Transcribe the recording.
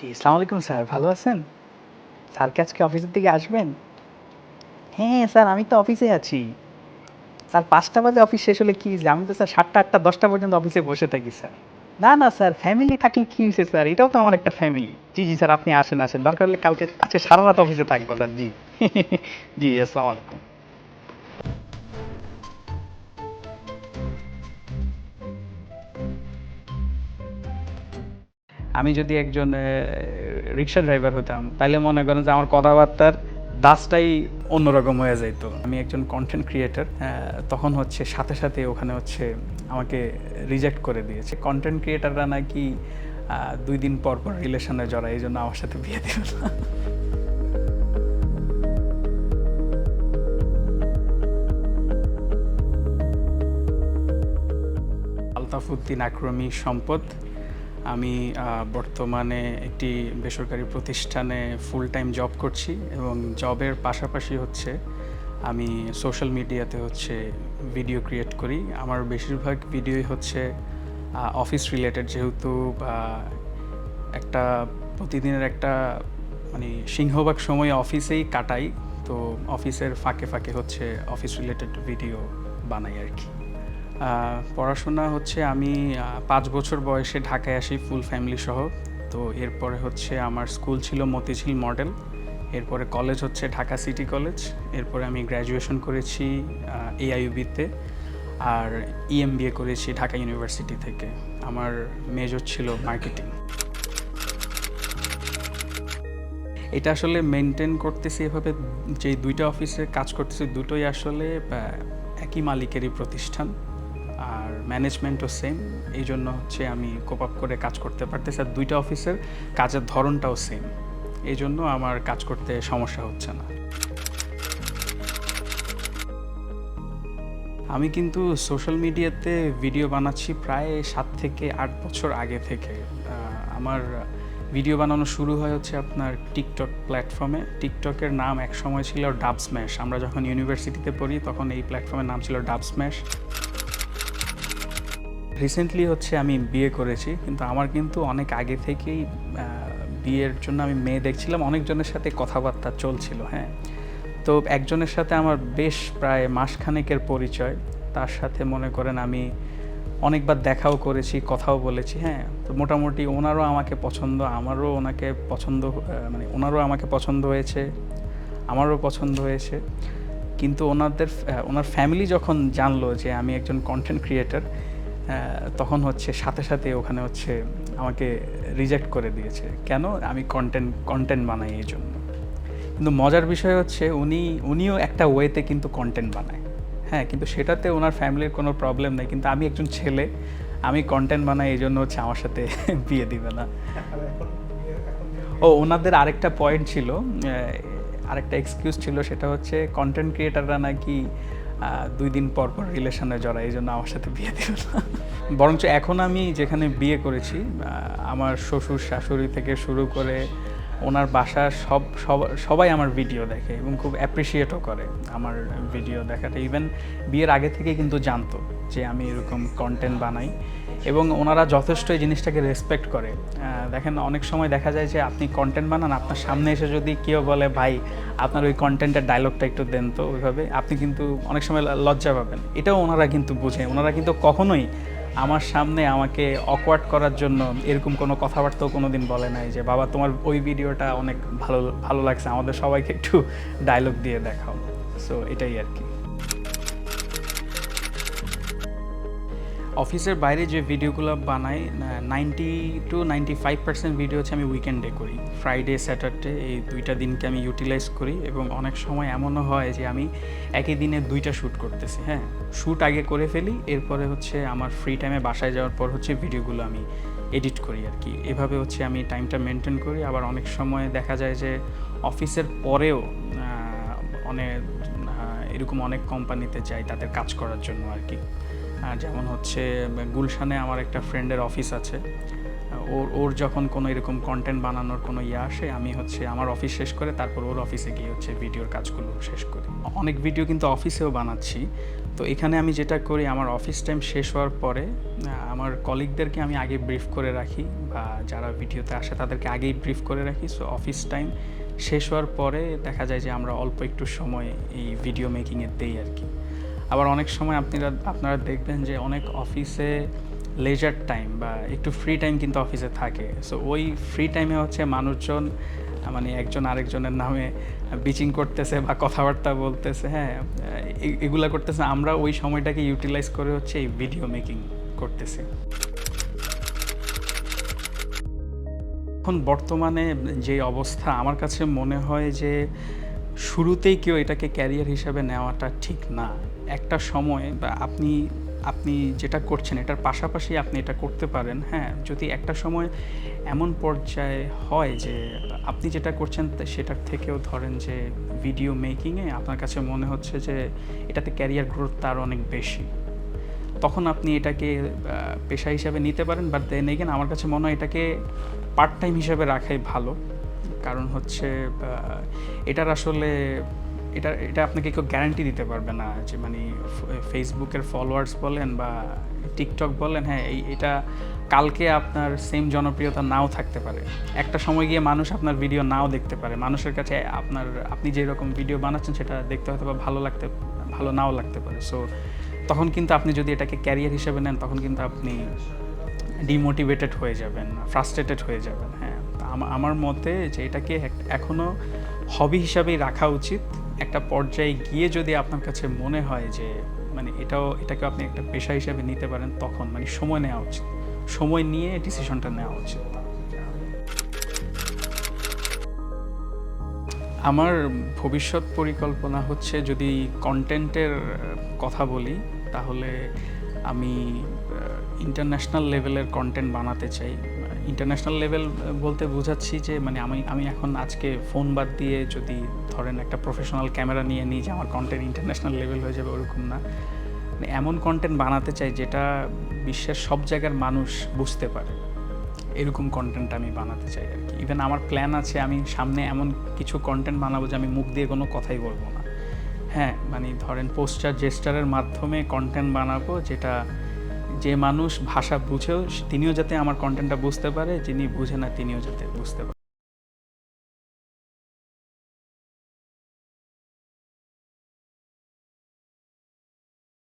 জি, আসসালামু আলাইকুম স্যার। ভালো আছেন? স্যার কি আজকে অফিসের দিকে আসবেন? হ্যাঁ, স্যার আমি তো অফিসে আছি। স্যার ৫টা বাজে অফিস শেষ হলে কি হইছে? আমি তো স্যার ৭টা, ৮টা, ১০টা পর্যন্ত অফিসে বসে থাকি স্যার। না, না স্যার ফ্যামিলি থাকলে কি হইছে স্যার? এটাও তো আমার একটা ফ্যামিলি। জি, জি স্যার আপনি আসেন, আসেন। দরকার হলে কালকে আজকে সারারাত অফিসে থাকবো স্যার। জি। জি, আসসালামু আলাইকুম। আমি যদি একজন রিক্সা ড্রাইভার হতাম, তাইলে মনে করেন যে আমার কথাবার্তার ধাঁচটাই অন্যরকম হয়ে যাইত। আমি একজন কনটেন্ট ক্রিয়েটর। তখন হচ্ছে সাথে, সাথে ওখানে হচ্ছে আমাকে রিজেক্ট করে দিয়েছে। কনটেন্ট ক্রিয়েটররা নাকি ২ দিন পর, পর রিলেশনে জড়ায়। এইজন্য আমার সাথে বিয়ে দিল না। আলতাফ উদ্দিন আক্রমী সম্পদ। আমি বর্তমানে একটি বেসরকারি প্রতিষ্ঠানে ফুল টাইম জব করছি এবং জবের পাশাপাশি হচ্ছে আমি সোশ্যাল মিডিয়াতে হচ্ছে ভিডিও ক্রিয়েট করি। আমার বেশিরভাগ ভিডিওই হচ্ছে অফিস রিলেটেড, যেহেতু একটা প্রতিদিনের একটা মানে সিংহভাগ সময় অফিসেই কাটাই। তো অফিসের ফাঁকে ফাঁকে হচ্ছে অফিস রিলেটেড ভিডিও বানাই আর কি। পড়াশোনা হচ্ছে আমি ৫ বছর বয়সে ঢাকায় আসি ফুল ফ্যামিলি সহ। তো এরপরে হচ্ছে আমার স্কুল ছিল মতিঝিল মডেল। এরপরে কলেজ হচ্ছে ঢাকা সিটি কলেজ। এরপরে আমি গ্র্যাজুয়েশন করেছি এআইইউবিতে। আর ইএমবিএ করেছি ঢাকা ইউনিভার্সিটি থেকে। আমার মেজর ছিল মার্কেটিং। এটা আসলে মেনটেন করতেছি এভাবে, যে ২টা অফিসে কাজ করতেছি, দুটোই আসলে একই মালিকেরই প্রতিষ্ঠান। আর ম্যানেজমেন্টও সেম। এই জন্য হচ্ছে আমি কোপ আপ করে কাজ করতে পারতেছি। আর ২টা অফিসের কাজের ধরনটাও সেম। এই জন্য আমার কাজ করতে সমস্যা হচ্ছে না। আমি কিন্তু সোশ্যাল মিডিয়াতে ভিডিও বানাচ্ছি প্রায় ৭ থেকে ৮ বছর আগে থেকে। আমার ভিডিও বানানো শুরু হয় হচ্ছে আপনার টিকটক প্ল্যাটফর্মে। টিকটকের নাম একসময় ছিল ডাব স্ম্যাশ। আমরা যখন ইউনিভার্সিটিতে পড়ি তখন এই প্ল্যাটফর্মের নাম ছিল ডাব স্ম্যাশ। রিসেন্টলি হচ্ছে আমি বিয়ে করেছি, কিন্তু আমার কিন্তু অনেক আগে থেকেই বিয়ের জন্য আমি মেয়ে দেখছিলাম। অনেকজনের সাথে কথাবার্তা চলছিল, হ্যাঁ। তো একজনের সাথে আমার বেশ প্রায় মাসখানেকের পরিচয়। তার সাথে মনে করেন আমি অনেকবার দেখাও করেছি, কথাও বলেছি, হ্যাঁ। তো মোটামুটি ওনারও আমাকে পছন্দ, আমারও ওনাকে পছন্দ, মানে ওনারও আমাকে পছন্দ হয়েছে, আমারও পছন্দ হয়েছে। কিন্তু ওনার ফ্যামিলি যখন জানলো যে আমি একজন কন্টেন্ট ক্রিয়েটর, তখন হচ্ছে সাথে সাথে ওখানে হচ্ছে আমাকে রিজেক্ট করে দিয়েছে। কেন? আমি কন্টেন্ট বানাই এই জন্য। কিন্তু মজার বিষয় হচ্ছে উনিও একটা ওয়েতে কিন্তু কন্টেন্ট বানায়, হ্যাঁ। কিন্তু সেটাতে ওনার ফ্যামিলির কোনো প্রবলেম নেই। কিন্তু আমি একজন ছেলে, আমি কন্টেন্ট বানাই, এই জন্য হচ্ছে আমার সাথে বিয়ে দিবে না। ও ওনাদের আরেকটা পয়েন্ট ছিল, আরেকটা এক্সকিউজ ছিল, সেটা হচ্ছে কন্টেন্ট ক্রিয়েটাররা নাকি ২ দিন পর পর রিলেশনে জড়ায়, এই জন্য আমার সাথে বিয়ে দিল না। বরঞ্চ এখন আমি যেখানে বিয়ে করেছি, আমার শ্বশুর শাশুড়ি থেকে শুরু করে ওনার বাসার সবাই আমার ভিডিও দেখে এবং খুব অ্যাপ্রিসিয়েটও করে আমার ভিডিও দেখাটা। ইভেন বিয়ের আগে থেকে কিন্তু জানতো যে আমি এরকম কন্টেন্ট বানাই এবং ওনারা যথেষ্ট এই জিনিসটাকে রেসপেক্ট করে। দেখেন অনেক সময় দেখা যায় যে আপনি কন্টেন্ট বানান, আপনার সামনে এসে যদি কেউ বলে ভাই আপনার ওই কন্টেন্টের ডায়লগটা একটু দেন তো, ওইভাবে আপনি কিন্তু অনেক সময় লজ্জা পাবেন। এটাও ওনারা কিন্তু বুঝে। ওনারা কিন্তু কখনোই আমার সামনে আমাকে অকওয়ার্ড করার জন্য এরকম কোনো কথাবার্তাও কোনো দিন বলে নাই যে বাবা তোমার ওই ভিডিওটা অনেক ভালো ভালো লাগছে, আমাদের সবাইকে একটু ডায়লগ দিয়ে দেখাও। সো এটাই আর কি। অফিসের বাইরে যে ভিডিওগুলো বানাই, 90-95% ভিডিও হচ্ছে আমি উইকেন্ডে করি। ফ্রাইডে, স্যাটারডে, এই 2টা দিনকে আমি ইউটিলাইজ করি এবং অনেক সময় এমনও হয় যে আমি একই দিনে 2টা শ্যুট করতেছি, হ্যাঁ। শ্যুট আগে করে ফেলি, এরপরে হচ্ছে আমার ফ্রি টাইমে বাসায় যাওয়ার পর হচ্ছে ভিডিওগুলো আমি এডিট করি আর কি। এভাবে হচ্ছে আমি টাইমটা মেনটেন করি। আবার অনেক সময় দেখা যায় যে অফিসের পরেও অনেক এরকম অনেক কোম্পানিতে যাই তাদের কাজ করার জন্য আর কি। যেমন হচ্ছে গুলশানে আমার একটা ফ্রেন্ডের অফিস আছে। ওর যখন কোনো এরকম কন্টেন্ট বানানোর কোনো আসে, আমি হচ্ছে আমার অফিস শেষ করে তারপর ওর অফিসে গিয়ে হচ্ছে ভিডিওর কাজগুলো শেষ করি। অনেক ভিডিও কিন্তু অফিসেও বানাচ্ছি। তো এখানে আমি যেটা করি, আমার অফিস টাইম শেষ হওয়ার পরে আমার কলিগদেরকে আমি আগে ব্রিফ করে রাখি, বা যারা ভিডিওতে আসে তাদেরকে আগেই ব্রিফ করে রাখি। সো অফিস টাইম শেষ হওয়ার পরে দেখা যায় যে আমরা অল্প একটু সময় এই ভিডিও মেকিংয়ে দেই আর কি। আবার অনেক সময় আপনারা দেখবেন যে অনেক অফিসে লেজার টাইম বা একটু ফ্রি টাইম কিন্তু অফিসে থাকে। সো ওই ফ্রি টাইমে হচ্ছে মানুষজন মানে একজন আরেকজনের নামে বিচিং করতেছে বা কথাবার্তা বলতেছে, হ্যাঁ এগুলা করতেছে। আমরা ওই সময়টাকে ইউটিলাইজ করে হচ্ছে এই ভিডিও মেকিং করতেছি। এখন বর্তমানে যে অবস্থা, আমার কাছে মনে হয় যে শুরুতেই কেউ এটাকে ক্যারিয়ার হিসাবে নেওয়াটা ঠিক না। একটা সময় বা আপনি যেটা করছেন এটার পাশাপাশি আপনি এটা করতে পারেন, হ্যাঁ। যদি একটা সময় এমন পর্যায়ে হয় যে আপনি যেটা করছেন সেটার থেকেও ধরেন যে ভিডিও মেকিংয়ে আপনার কাছে মনে হচ্ছে যে এটাতে ক্যারিয়ার গ্রোথটা আরও অনেক বেশি, তখন আপনি এটাকে পেশা হিসাবে নিতে পারেন। বাট দেন এগেন আমার কাছে মনে হয় এটাকে পার্ট টাইম হিসাবে রাখাই ভালো। কারণ হচ্ছে এটার আসলে এটা আপনাকে কেউ গ্যারান্টি দিতে পারবে না যে মানে ফেসবুকের ফলোয়ার্স বলেন বা টিকটক বলেন, হ্যাঁ এটা কালকে আপনার সেম জনপ্রিয়তা নাও থাকতে পারে। একটা সময় গিয়ে মানুষ আপনার ভিডিও নাও দেখতে পারে। মানুষের কাছে আপনি যেরকম ভিডিও বানাচ্ছেন সেটা দেখতে হয়তো বা ভালো নাও লাগতে পারে। সো তখন কিন্তু আপনি যদি এটাকে ক্যারিয়ার হিসেবে নেন, তখন কিন্তু আপনি ডিমোটিভেটেড হয়ে যাবেন, ফ্রাস্ট্রেটেড হয়ে যাবেন, হ্যাঁ। আমার মতে যে এটাকে এখনও হবি হিসাবেই রাখা উচিত। একটা পর্যায়ে গিয়ে যদি আপনার কাছে মনে হয় যে মানে এটাকে আপনি একটা পেশা হিসাবে নিতে পারেন, তখন মানে সময় নেওয়া উচিত, সময় নিয়ে ডিসিশনটা নেওয়া উচিত। আমার ভবিষ্যৎ পরিকল্পনা হচ্ছে, যদি কন্টেন্টের কথা বলি তাহলে আমি ইন্টারন্যাশনাল লেভেলের কন্টেন্ট বানাতে চাই। ইন্টারন্যাশনাল লেভেল বলতে বোঝাচ্ছি যে মানে আমি এখন আজকে ফোন বাদ দিয়ে যদি ধরেন একটা প্রফেশনাল ক্যামেরা নিয়ে নিই যে আমার কন্টেন্ট ইন্টারন্যাশনাল লেভেল হয়ে যাবে, ওরকম না। মানে এমন কন্টেন্ট বানাতে চাই যেটা বিশ্বের সব জায়গার মানুষ বুঝতে পারে, এরকম কন্টেন্ট আমি বানাতে চাই আর কি। ইভেন আমার প্ল্যান আছে আমি সামনে এমন কিছু কন্টেন্ট বানাবো যে আমি মুখ দিয়ে কোনো কথাই বলবো না, হ্যাঁ। মানে ধরেন পোস্টার জেস্টারের মাধ্যমে কন্টেন্ট বানাবো, যেটা যে মানুষ ভাষা বুঝেও তিনিও যাতে আমার কন্টেন্টটা বুঝতে পারে, যিনি বুঝে না তিনিও যাতে বুঝতে পারে।